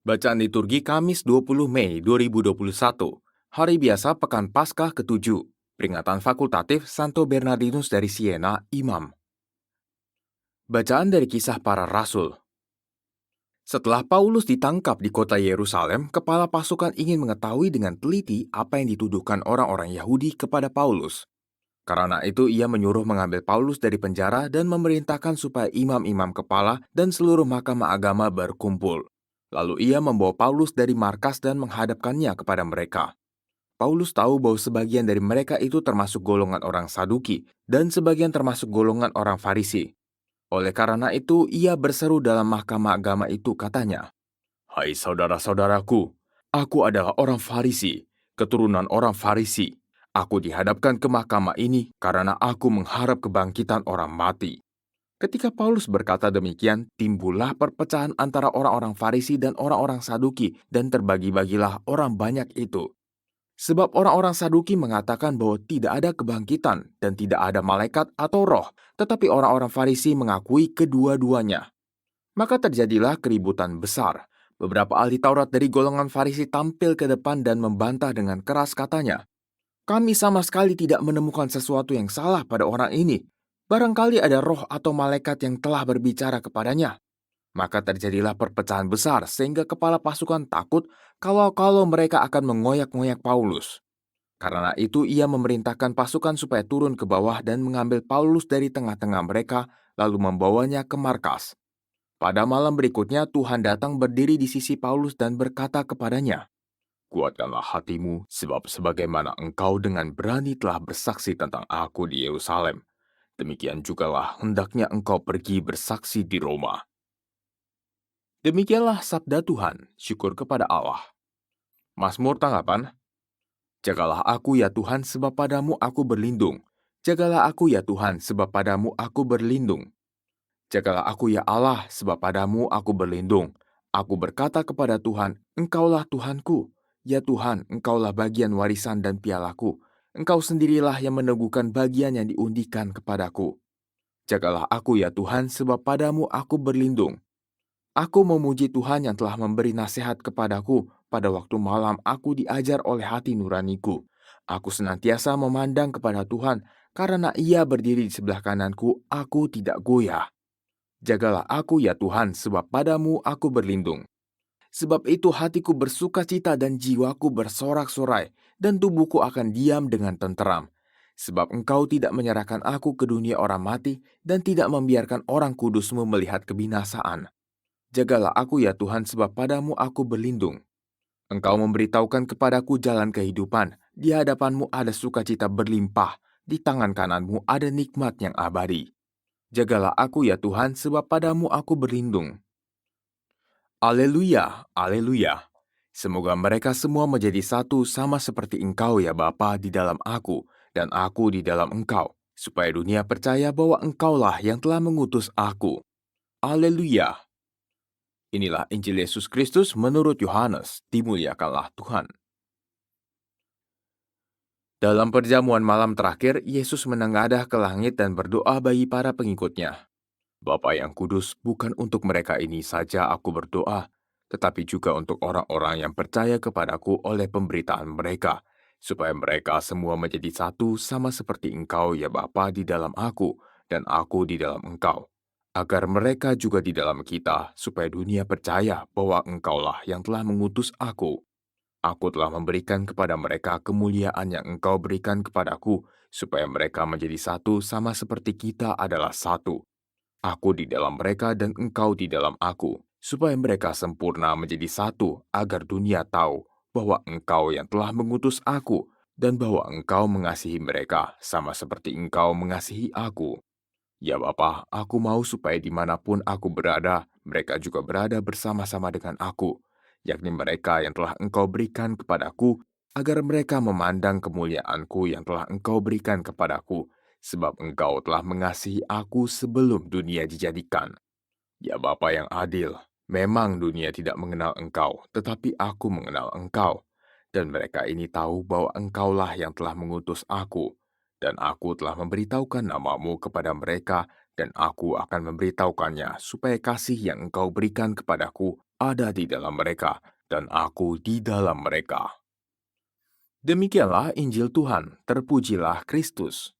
Bacaan liturgi Kamis 20 Mei 2021, hari biasa Pekan Paskah ke-7, peringatan fakultatif Santo Bernardinus dari Siena, Imam. Bacaan dari Kisah Para Rasul. Setelah Paulus ditangkap di kota Yerusalem, kepala pasukan ingin mengetahui dengan teliti apa yang dituduhkan orang-orang Yahudi kepada Paulus. Karena itu ia menyuruh mengambil Paulus dari penjara dan memerintahkan supaya imam-imam kepala dan seluruh mahkamah agama berkumpul. Lalu ia membawa Paulus dari markas dan menghadapkannya kepada mereka. Paulus tahu bahwa sebagian dari mereka itu termasuk golongan orang Saduki dan sebagian termasuk golongan orang Farisi. Oleh karena itu ia berseru dalam mahkamah agama itu, katanya, "Hai saudara-saudaraku, aku adalah orang Farisi, keturunan orang Farisi. Aku dihadapkan ke mahkamah ini karena aku mengharap kebangkitan orang mati." Ketika Paulus berkata demikian, timbullah perpecahan antara orang-orang Farisi dan orang-orang Saduki, dan terbagi-bagilah orang banyak itu. Sebab orang-orang Saduki mengatakan bahwa tidak ada kebangkitan dan tidak ada malaikat atau roh, tetapi orang-orang Farisi mengakui kedua-duanya. Maka terjadilah keributan besar. Beberapa ahli Taurat dari golongan Farisi tampil ke depan dan membantah dengan keras, katanya, "Kami sama sekali tidak menemukan sesuatu yang salah pada orang ini. Barangkali ada roh atau malaikat yang telah berbicara kepadanya." Maka terjadilah perpecahan besar sehingga kepala pasukan takut kalau mereka akan mengoyak-ngoyak Paulus. Karena itu ia memerintahkan pasukan supaya turun ke bawah dan mengambil Paulus dari tengah-tengah mereka lalu membawanya ke markas. Pada malam berikutnya Tuhan datang berdiri di sisi Paulus dan berkata kepadanya, "Kuatkanlah hatimu, sebab sebagaimana engkau dengan berani telah bersaksi tentang aku di Yerusalem, demikian jugalah hendaknya engkau pergi bersaksi di Roma." Demikianlah sabda Tuhan, syukur kepada Allah. Mazmur tanggapan, "Jagalah aku ya Tuhan, sebab padamu aku berlindung. Jagalah aku ya Tuhan, sebab padamu aku berlindung. Jagalah aku ya Allah, sebab padamu aku berlindung. Aku berkata kepada Tuhan, Engkaulah Tuhanku. Ya Tuhan, Engkaulah bagian warisan dan pialaku. Engkau sendirilah yang meneguhkan bagian yang diundikan kepadaku. Jagalah aku ya Tuhan, sebab padamu aku berlindung. Aku memuji Tuhan yang telah memberi nasihat kepadaku. Pada waktu malam aku diajar oleh hati nuraniku. Aku senantiasa memandang kepada Tuhan, karena Ia berdiri di sebelah kananku, aku tidak goyah. Jagalah aku ya Tuhan, sebab padamu aku berlindung. Sebab itu hatiku bersuka cita dan jiwaku bersorak-sorai, dan tubuhku akan diam dengan tenteram. Sebab engkau tidak menyerahkan aku ke dunia orang mati, dan tidak membiarkan orang kudusmu melihat kebinasaan. Jagalah aku ya Tuhan, sebab padamu aku berlindung. Engkau memberitahukan kepadaku jalan kehidupan, di hadapanmu ada sukacita berlimpah, di tangan kananmu ada nikmat yang abadi. Jagalah aku ya Tuhan, sebab padamu aku berlindung. Aleluya, aleluya. Semoga mereka semua menjadi satu sama seperti Engkau ya Bapa di dalam aku, dan aku di dalam Engkau, supaya dunia percaya bahwa Engkaulah yang telah mengutus aku. Aleluya. Inilah Injil Yesus Kristus menurut Yohanes, dimuliakanlah Tuhan. Dalam perjamuan malam terakhir, Yesus menengadah ke langit dan berdoa bagi para pengikutnya. "Bapa yang kudus, bukan untuk mereka ini saja aku berdoa, tetapi juga untuk orang-orang yang percaya kepadaku oleh pemberitaan mereka, supaya mereka semua menjadi satu sama seperti Engkau ya Bapa di dalam aku, dan aku di dalam Engkau. Agar mereka juga di dalam kita, supaya dunia percaya bahwa Engkaulah yang telah mengutus aku. Aku telah memberikan kepada mereka kemuliaan yang Engkau berikan kepadaku, supaya mereka menjadi satu sama seperti kita adalah satu. Aku di dalam mereka dan Engkau di dalam aku, supaya mereka sempurna menjadi satu, agar dunia tahu bahwa Engkau yang telah mengutus aku, dan bahwa Engkau mengasihi mereka, sama seperti Engkau mengasihi aku. Ya Bapa, aku mau supaya dimanapun aku berada, mereka juga berada bersama-sama dengan aku, yakni mereka yang telah Engkau berikan kepadaku, agar mereka memandang kemuliaanku yang telah Engkau berikan kepadaku, sebab Engkau telah mengasihi aku sebelum dunia dijadikan. Ya Bapa yang adil, memang dunia tidak mengenal Engkau, tetapi aku mengenal Engkau, dan mereka ini tahu bahwa Engkaulah yang telah mengutus aku, dan aku telah memberitahukan namamu kepada mereka, dan aku akan memberitahukannya supaya kasih yang Engkau berikan kepadaku ada di dalam mereka, dan aku di dalam mereka. Demikianlah Injil Tuhan, terpujilah Kristus.